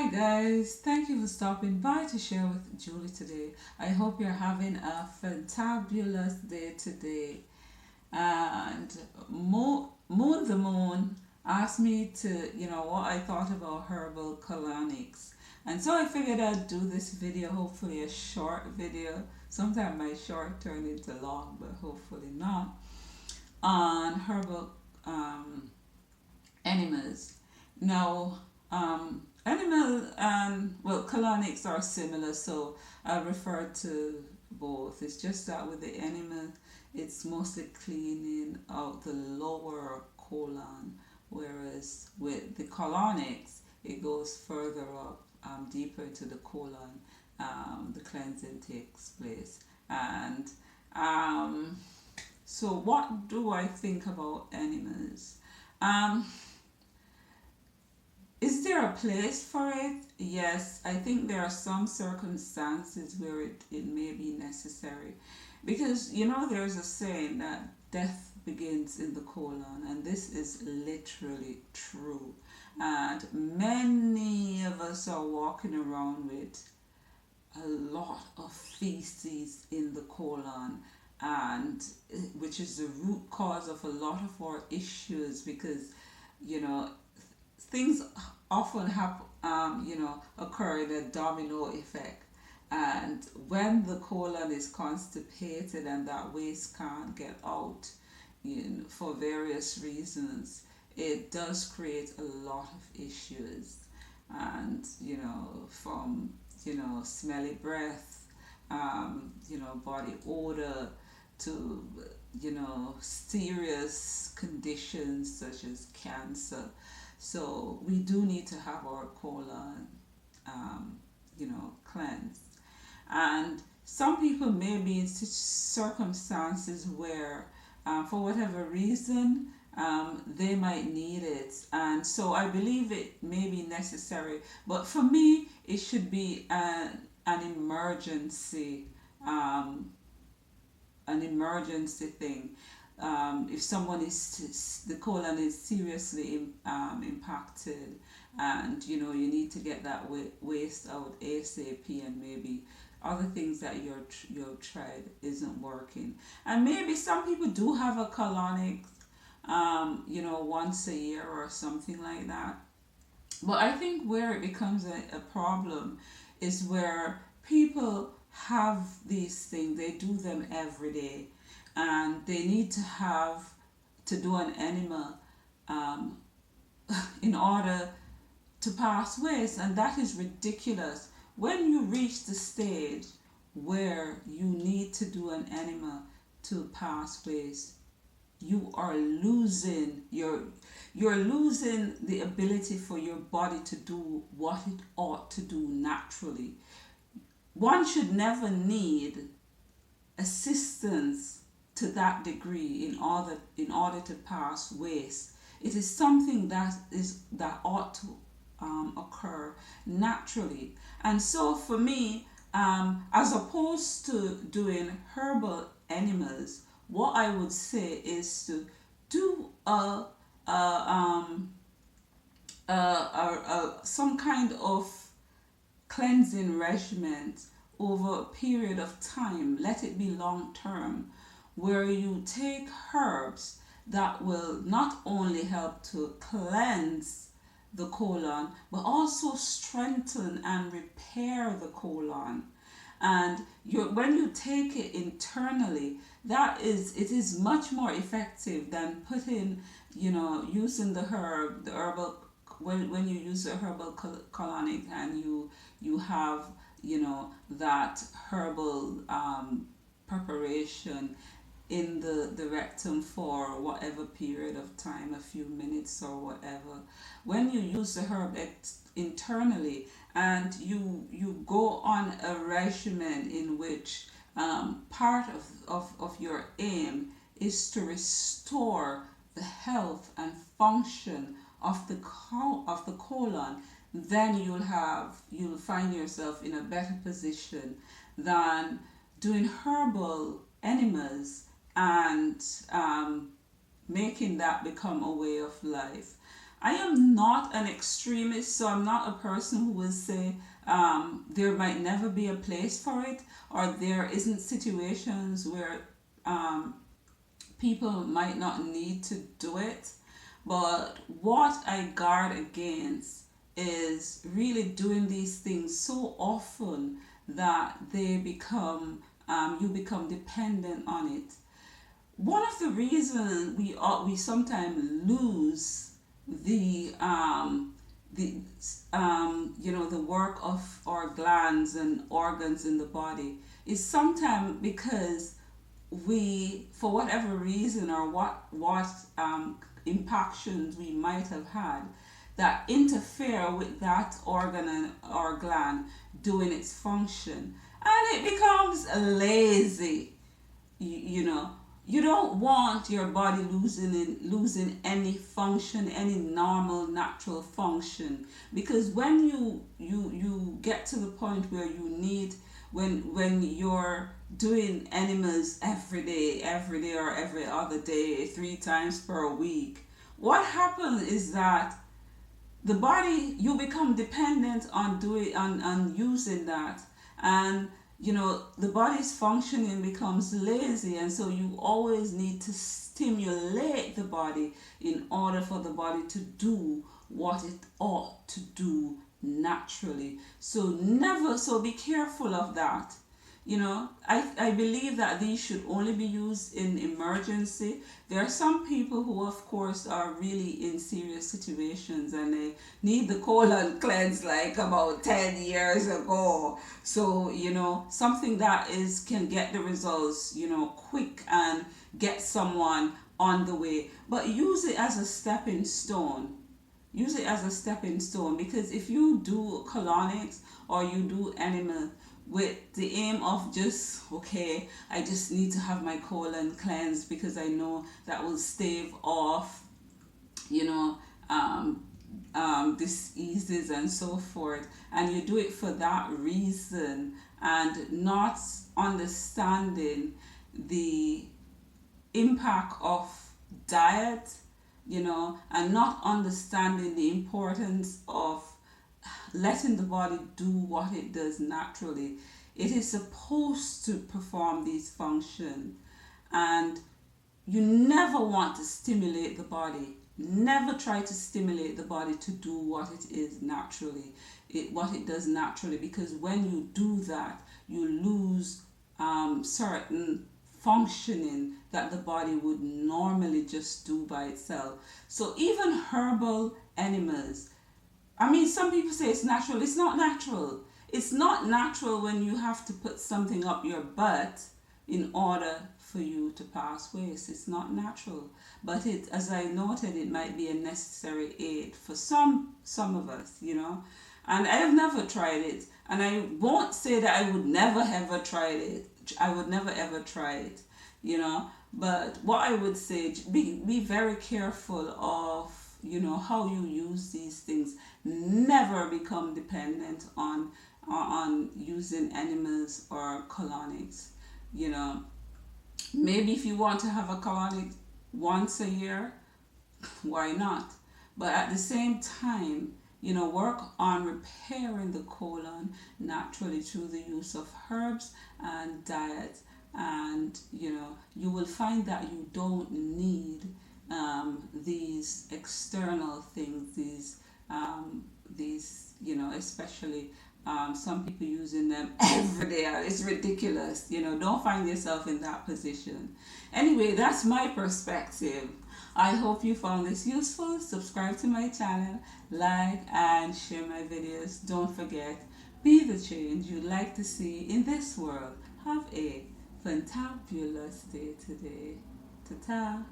Hi guys, thank you for stopping by to share with Julie today. I hope you're having a fantabulous day today. And Moon the Moon asked me to, what I thought about herbal colonics. And so I figured I'd do this video, hopefully a short video. Sometimes my short turn into long, but hopefully not. On herbal enemas. Now, animal and colonics are similar, so I refer to both. It's just that with the animal, it's mostly cleaning out the lower colon, whereas with the colonics, it goes further up, deeper into the colon. The cleansing takes place, and um, so what do I think about animals? Um, Is there a place for it? Yes, I think there are some circumstances where it may be necessary. Because, there's a saying that death begins in the colon, and this is literally true. And many of us are walking around with a lot of feces in the colon, and which is the root cause of a lot of our issues because, you know, things often occur in a domino effect. And when the colon is constipated and that waste can't get out, for various reasons, it does create a lot of issues. And, from, smelly breath, body odor, to, serious conditions such as cancer. So we do need to have our colon, cleansed. And some people may be in such circumstances where, for whatever reason, they might need it. And so I believe it may be necessary. But for me, it should be an emergency, um, an emergency thing. If someone is the colon is seriously impacted, and you need to get that waste out ASAP, and maybe other things that you've tried isn't working, and maybe some people do have a colonic, once a year or something like that. But I think where it becomes a problem is where people have these things, they do them every day, and they need to do an enema, um, in order to pass waste, and that is ridiculous. When you reach the stage where you need to do an enema to pass waste, you are losing you're losing the ability for your body to do what it ought to do naturally. One should never need assistance to that degree in order to pass waste. It is something that ought to occur naturally. And so for me, as opposed to doing herbal enemas, what I would say is to do some kind of cleansing regimen over a period of time. Let it be long term, where you take herbs that will not only help to cleanse the colon but also strengthen and repair the colon. And when you take it internally, it is much more effective than using the herbal. When you use a herbal colonic, and you have that herbal preparation in the rectum for whatever period of time, a few minutes or whatever. When you use the herb internally, and you go on a regimen in which, part of your aim is to restore the health and function of the colon, then you'll find yourself in a better position than doing herbal enemas and making that become a way of life. I am not an extremist, so I'm not a person who will say there might never be a place for it, or there isn't situations where um, people might not need to do it. But what I guard against is really doing these things so often that they become you become dependent on it. One of the reasons we sometimes lose the the work of our glands and organs in the body is sometimes because we, for whatever reason, or what impactions we might have had that interfere with that organ and or gland doing its function, and it becomes lazy. You know, you don't want your body losing any function, any normal natural function, because when you get to the point where you need, when you're doing animals every day or every other day, 3 times per week, what happens is that the body, you become dependent on doing on using that, and the body's functioning becomes lazy, and so you always need to stimulate the body in order for the body to do what it ought to do naturally. So be careful of that. I believe that these should only be used in emergency. There are some people who, of course, are really in serious situations and they need the colon cleanse like about 10 years ago. So, something that is can get the results, quick, and get someone on the way. But use it as a stepping stone. Use it as a stepping stone, because if you do colonics or you do animal with the aim of just, okay, I just need to have my colon cleansed because I know that will stave off, you know, diseases and so forth, and you do it for that reason and not understanding the impact of diet, and not understanding the importance of letting the body do what it does naturally. It is supposed to perform these functions, and you never want to stimulate the body. Never try to stimulate the body to do what it is naturally, what it does naturally, because when you do that, you lose certain functioning that the body would normally just do by itself. So even herbal animals, I mean, some people say it's natural. It's not natural. It's not natural when you have to put something up your butt in order for you to pass waste. It's not natural. But it, as I noted, it might be a necessary aid for some of us, And I have never tried it, and I won't say that I would never ever try it. I would never ever try it. But what I would say, be very careful of how you use these things. Never become dependent on using animals or colonics. Maybe if you want to have a colonic once a year, why not? But at the same time, work on repairing the colon naturally through the use of herbs and diet, and you will find that you don't need these external things, these especially some people using them every day. It's ridiculous. Don't find yourself in that position. Anyway, that's my perspective. I hope you found this useful. Subscribe to my channel, like and share my videos. Don't forget, be the change you'd like to see in this world. Have a fantabulous day today. Ta-ta.